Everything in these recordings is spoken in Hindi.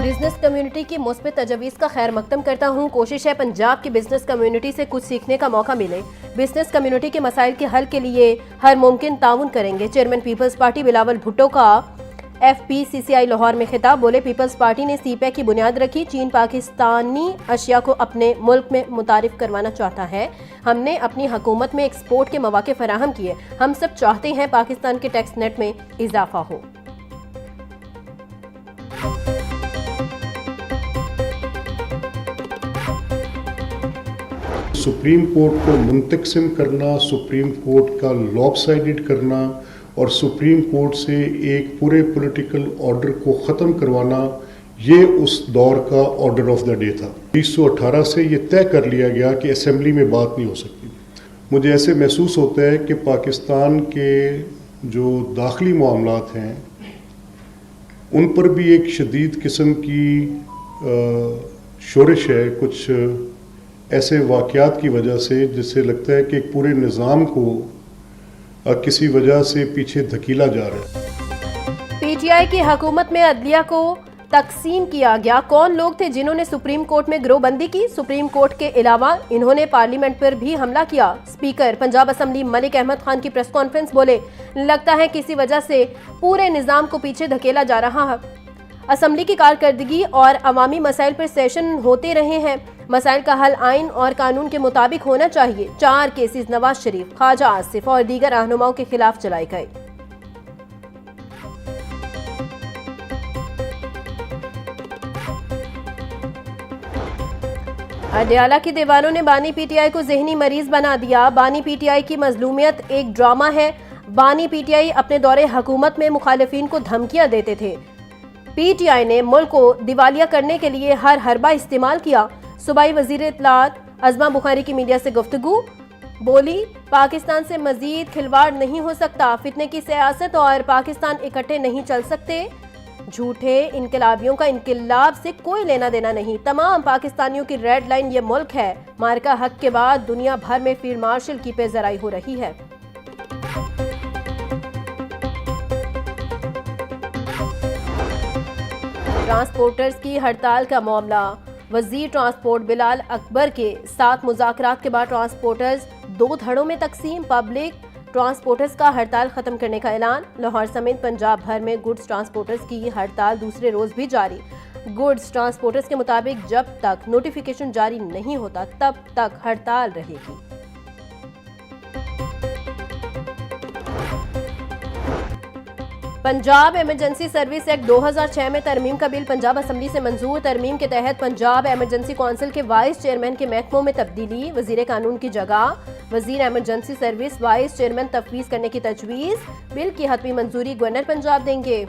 बिजनेस कम्युनिटी की मुस्बित तजवीज़ का खैर मकदम करता हूँ। कोशिश है पंजाब की बिजनेस कम्युनिटी से कुछ सीखने का मौका मिले। बिजनेस कम्युनिटी के मसाइल के हल के लिए हर मुमकिन ताउन करेंगे। चेयरमैन पीपल्स पार्टी बिलावल भुट्टो का FPCCI लाहौर में खिताब। बोले, पीपल्स पार्टी ने CPEC की बुनियाद रखी। चीन पाकिस्तानी अशिया को अपने मुल्क में मुतारिफ करवाना चाहता है। हमने अपनी हुकूमत में एक्सपोर्ट के मौके फराहम किए। हम सब चाहते हैं पाकिस्तान के टैक्स नेट में इजाफा हो। सुप्रीम कोर्ट को मुंतक़िम करना, सुप्रीम कोर्ट का लॉपसाइडेड करना और सुप्रीम कोर्ट से एक पूरे पॉलिटिकल ऑर्डर को ख़त्म करवाना, ये उस दौर का ऑर्डर ऑफ द डे था। 1918 से ये तय कर लिया गया कि असेंबली में बात नहीं हो सकती। मुझे ऐसे महसूस होता है कि पाकिस्तान के जो दाखिली मामलात हैं उन पर भी एक शदीद किस्म की शोरिश है, कुछ ऐसे वाक़यात की वजह से जिससे लगता है कि एक पूरे निज़ाम को किसी वजह से पीछे धकेला जा रहा है। PTI की हुकूमत में अदलिया को तकसीम किया गया। कौन लोग थे जिन्होंने सुप्रीम कोर्ट में गिरोहबंदी की? सुप्रीम कोर्ट के अलावा इन्होंने पार्लियामेंट पर भी हमला किया। स्पीकर पंजाब असम्बली मलिक अहमद खान की प्रेस कॉन्फ्रेंस। बोले, लगता है किसी वजह से पूरे निज़ाम को पीछे धकेला जा रहा है। असम्बली की कारकर्दगी और अवामी मसाइल पर सेशन होते रहे हैं। मसाइल का हल आइन और कानून के मुताबिक होना चाहिए। 4 केसेस नवाज शरीफ, ख्वाजा आसिफ और दीगर रहनुमाओं के खिलाफ चलाए गए। अडयाला की दीवारों ने बानी PTI को जहनी मरीज बना दिया। बानी PTI की मजलूमियत एक ड्रामा है। बानी PTI अपने दौरे हुकूमत में मुखालिफिन को धमकियां देते थे। PTI ने मुल्क को दिवालिया करने के लिए हर हरबा इस्तेमाल किया। सूबाई वजीर इत्तलात अज़मा बुखारी की मीडिया से गुफ्तगू। बोली, पाकिस्तान से मजीद खिलवाड़ नहीं हो सकता। फितने की सियासत और पाकिस्तान इकट्ठे नहीं चल सकते। झूठे इनकलाबियों का इनकलाब से कोई लेना देना नहीं। तमाम पाकिस्तानियों की रेड लाइन ये मुल्क है। मार्का हक के बाद दुनिया भर में फील्ड मार्शल की पेशराई हो रही है। ट्रांसपोर्टर्स की हड़ताल का मामला। वजीर ट्रांसपोर्ट बिलाल अकबर के साथ मुज़ाकरात के बाद ट्रांसपोर्टर्स 2 धड़ों में तकसीम। पब्लिक ट्रांसपोर्टर्स का हड़ताल खत्म करने का ऐलान। लाहौर समेत पंजाब भर में गुड्स ट्रांसपोर्टर्स की हड़ताल दूसरे रोज भी जारी। गुड्स ट्रांसपोर्टर्स के मुताबिक जब तक नोटिफिकेशन जारी नहीं होता तब तक हड़ताल रहेगी। पंजाब इमरजेंसी सर्विस एक्ट 2006 में तरमीम का बिल पंजाब असम्बली से मंजूर। तरमीम के तहत पंजाब एमरजेंसी काउंसिल के वाइस चेयरमैन के महकमों में तब्दीली। वजीर कानून की जगह वजीर एमरजेंसी सर्विस वाइस चेयरमैन तफवीज करने की तजवीज़। बिल की हतमी मंजूरी गवर्नर पंजाब देंगे।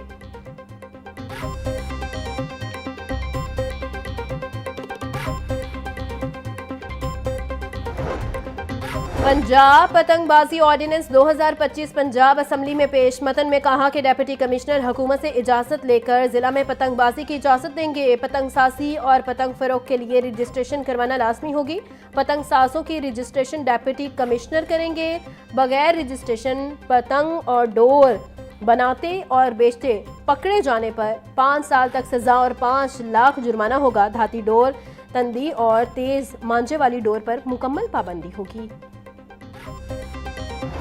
पंजाब पतंगबाजी ऑर्डिनेंस 2025 पंजाब असम्बली में पेश। मतन में कहा कि डिप्टी कमिश्नर हुकूमत से इजाजत लेकर जिला में पतंगबाजी की इजाजत देंगे। पतंग साजी और पतंग फरोख के लिए रजिस्ट्रेशन करवाना लाजमी होगी। पतंग साजों की रजिस्ट्रेशन डिप्टी कमिश्नर करेंगे। बगैर रजिस्ट्रेशन पतंग और डोर बनाते और बेचते पकड़े जाने पर 5 साल तक सजा और 5 लाख जुर्माना होगा। धाती डोर, तंदी और तेज मांझे वाली डोर पर मुकम्मल पाबंदी होगी।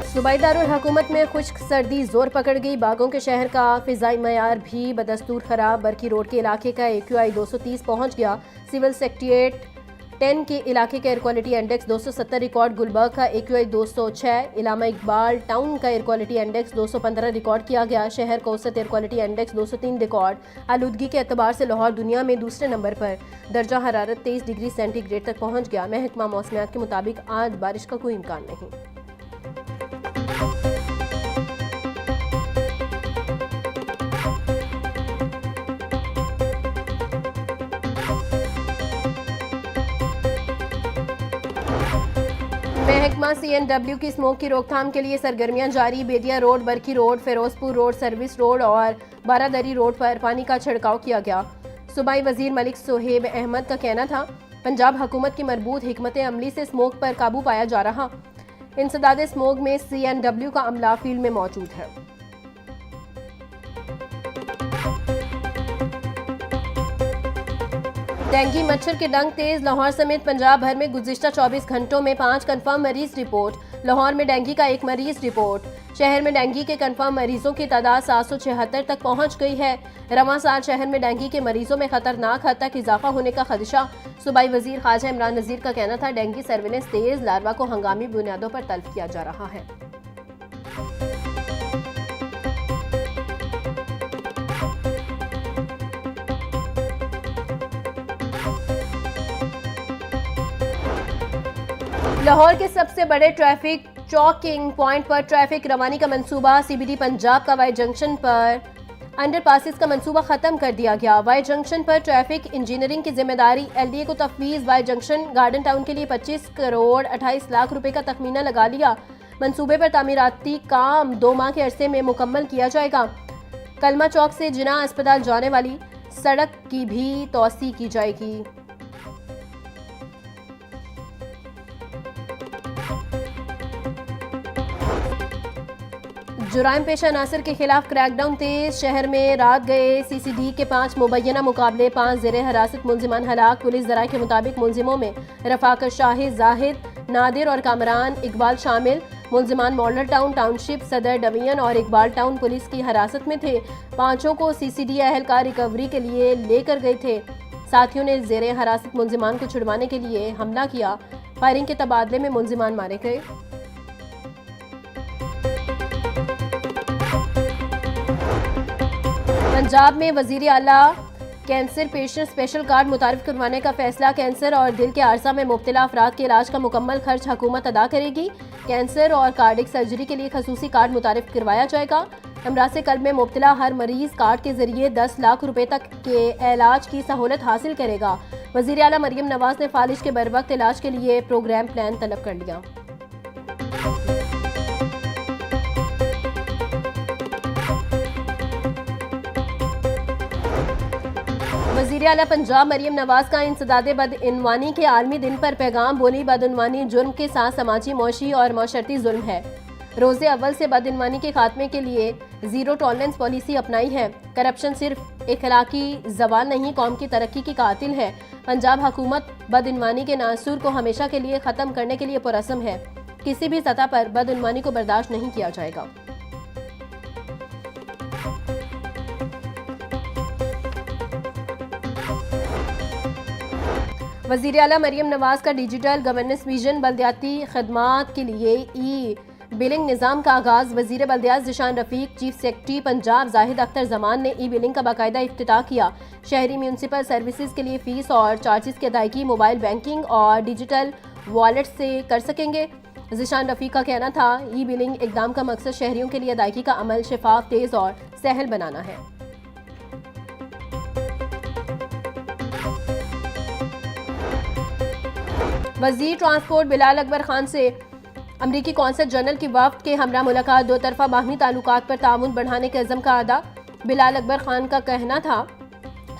सूबाई दारुल हुकूमत में खुश्क सर्दी जोर पकड़ गई। बागों के शहर का फिजाई मयार भी बदस्तूर खराब। बरकी रोड के इलाके का AQI 230 पहुंच गया। सिविल सेक्रेटेरिएट 10 के इलाके का air quality index 270 record. Gulberg का AQI 206। इलामा इकबाल टाउन का एयर क्वालिटी इंडेक्स 215 रिकॉर्ड किया गया। शहर का औसत एयर क्वालिटी इंडेक्स 203 रिकॉर्ड। आलूदगी के एतबार से लाहौर दुनिया में दूसरे नंबर पर। दर्जा हरारत 23 डिग्री सेंटीग्रेड तक पहुंच गया। महकमा मौसमियात के मुताबिक आज बारिश का कोई इम्कान नहीं। महकमा CNW की स्मोक की रोकथाम के लिए सरगर्मियां जारी। Bediya road, Barki road, Firozpur road, service road और बारादरी रोड पर पानी का छिड़काव किया गया। सूबाई वजीर मलिक सोहेब अहमद का कहना था, पंजाब हुकूमत की मरबूत हिकमत अमली से स्मोक पर काबू पाया जा रहा। इंसदाद स्मोक में CNW का अमला फील्ड में मौजूद है। डेंगू मच्छर के डंक तेज, लाहौर समेत पंजाब भर में गुज़िश्ता 24 घंटों में 5 कन्फर्म मरीज रिपोर्ट। लाहौर में डेंगू का 1 मरीज रिपोर्ट। शहर में डेंगू के कन्फर्म मरीजों की तादाद 776 तक पहुंच गई है। रवां साल शहर में डेंगू के मरीजों में खतरनाक हद तक इजाफा होने का खदशा। सूबाई वजीर ख्वाजा इमरान नज़ीर का कहना था, डेंगू सर्विलेंस तेज, लार्वा को हंगामी बुनियादों पर तल्फ किया जा रहा है। लाहौर के सबसे बड़े ट्रैफिक चौकिंग पॉइंट पर ट्रैफिक रवानी का मंसूबा। सीबीडी पंजाब का वाई जंक्शन पर अंडरपासेस का मंसूबा खत्म कर दिया गया। वाई जंक्शन पर ट्रैफिक इंजीनियरिंग की जिम्मेदारी एलडीए को तफवीज। वाई जंक्शन गार्डन टाउन के लिए 25 करोड़ 28 लाख रुपए का तखमीना लगा लिया। मंसूबे पर तामीराती काम 2 माह के अरसे में मुकम्मल किया जाएगा। कलमा चौक से जिना अस्पताल जाने वाली सड़क की भी तोसी की जाएगी। जुराइम पेशा अनासर के खिलाफ क्रैकडाउन तेज। शहर में रात गए सीसीडी के 5 मुबैना मुकाबले, 5 ज़ेरे हिरासत मुलजिमान हलाक। पुलिस ज़राए के मुताबिक मुलजिमों में रफाकत शाहिद, जाहिद, नादिर और कामरान इकबाल शामिल। मुलजिमान मॉडल टाउन टाउनशिप, सदर डिवीजन और इकबाल टाउन पुलिस की हिरासत में थे। 5 को सीसीडी एहलकार रिकवरी के लिए लेकर गए थे। साथियों ने ज़ेरे हिरासत मुलजिमान को छुड़वाने के लिए हमला किया। फायरिंग के तबादले में मुलजिमान मारे गए। पंजाब में वजीर आला कैंसर पेशेंट स्पेशल कार्ड मुतारिफ करवाने का फैसला। कैंसर और दिल के आर्जा में मुब्तला अफराद के इलाज का मुकम्मल खर्च हुकूमत अदा करेगी। कैंसर और कार्डिक सर्जरी के लिए खसूसी कार्ड मुतारिफ करवाया जाएगा। अमराज कल्ब में मुब्तला हर मरीज कार्ड के जरिए 10 लाख रुपए तक के इलाज की सहूलत हासिल करेगा। वजीर आला मरियम नवाज ने फालिज के बरवक्त इलाज के लिए प्रोग्राम प्लान तलब कर लिया। वज़ीर आला पंजाब मरियम नवाज का इंसदादे बदइनवानी के आलमी दिन पर पैगाम। बोली, बदइनवानी जुर्म के साथ समाजी, मौशी और मशरती जुर्म है। रोज़े अव्वल से बदइनवानी के खात्मे के लिए ज़ीरो टॉलरेंस पॉलिसी अपनाई है। करप्शन सिर्फ इखलाकी जवाल नहीं, कौम की तरक्की की कातिल है। पंजाब हुकूमत बदइनवानी के नासूर को हमेशा के लिए ख़त्म करने के लिए पुरअज़्म है। किसी भी सतह पर बदइनवानी को बर्दाश्त नहीं किया जाएगा। वज़ीर आला मरियम नवाज का डिजिटल गवर्नेंस विजन बल्दियाती खदमात के लिए ई बिलिंग निज़ाम का आगाज़। वज़ीर बल्दियात ज़ीशान रफ़ीक, चीफ सेक्रेटरी पंजाब जाहिद अख्तर ज़मान ने ई बिलिंग का बाकायदा इफ्तिताह किया। शहरी म्यूनसिपल सर्विसेज के लिए फ़ीस और चार्जेस की अदायगी मोबाइल बैंकिंग और डिजिटल वॉलेट से कर सकेंगे। ज़ीशान रफ़ीक का कहना था, ई बिलिंग इक़दाम का मकसद शहरियों के लिए अदायगी का अमल शफाफ, तेज़ और सहल बनाना है। वज़ीर ट्रांसपोर्ट बिलाल अकबर खान से अमरीकी कौंसल जनरल की वफ़द के हमरा मुलाकात। 2 तरफ़ा बाहमी ताल्लुकात पर ताउन बढ़ाने के अज़म का अदा। बिलाल अकबर खान का कहना था,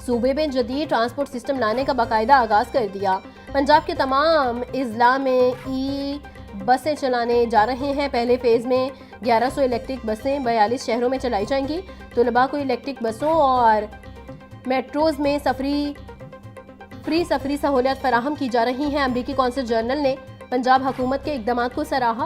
सूबे में जदीद ट्रांसपोर्ट सिस्टम लाने का बाकायदा आगाज़ कर दिया। पंजाब के तमाम अजला में ई बसें चलाने जा रहे हैं। पहले फेज़ में 1100 इलेक्ट्रिक बसें 42 शहरों में चलाई जाएंगी। तलबा को इलेक्ट्रिक बसों और मेट्रोज़ में फ्री सफरी सहूलियत फराहम की जा रही हैं। अमरीकी कौंसल जनरल ने पंजाब हुकूमत के इक़दाम को सराहा।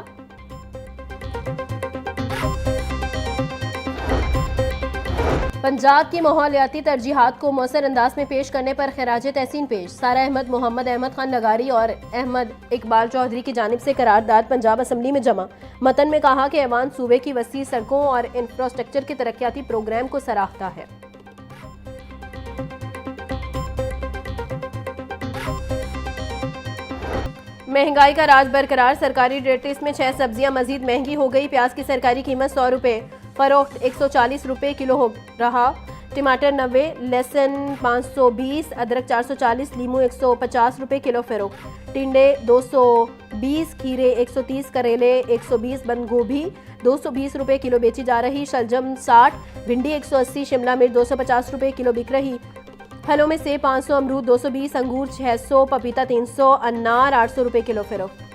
पंजाब की माहौलियाती तरजीहात को मौसर अंदाज में पेश करने पर खिराज तहसीन पेश। सारा अहमद, मोहम्मद अहमद खान लगारी और अहमद इकबाल चौधरी की जानिब से करारदाद पंजाब असम्बली में जमा। मतन में कहा कि ऐवान सूबे की वसी सड़कों और इंफ्रास्ट्रक्चर के तरक्याती प्रोग्राम को सराहता है। महंगाई का राज बरकरार। सरकारी रेट्स में 6 सब्जियां मजीद महंगी हो गई। प्याज की सरकारी कीमत 100 रुपये, फरोख्त 140 रुपये किलो हो रहा। टमाटर 90, लहसुन 520, अदरक 440, लीमू 150 रुपये किलो फरोख्त। टिंडे 220, खीरे 130, करेले 120, बंद गोभी 220 रुपये किलो बेची जा रही। शलजम 60, भिंडी 180, शिमला मिर्च 250 रुपये किलो बिक रही। फलों में सेब 500, अमरूद 220, अंगूर 600, पपीता 300, अनार 800 रुपये किलो फरोख्त।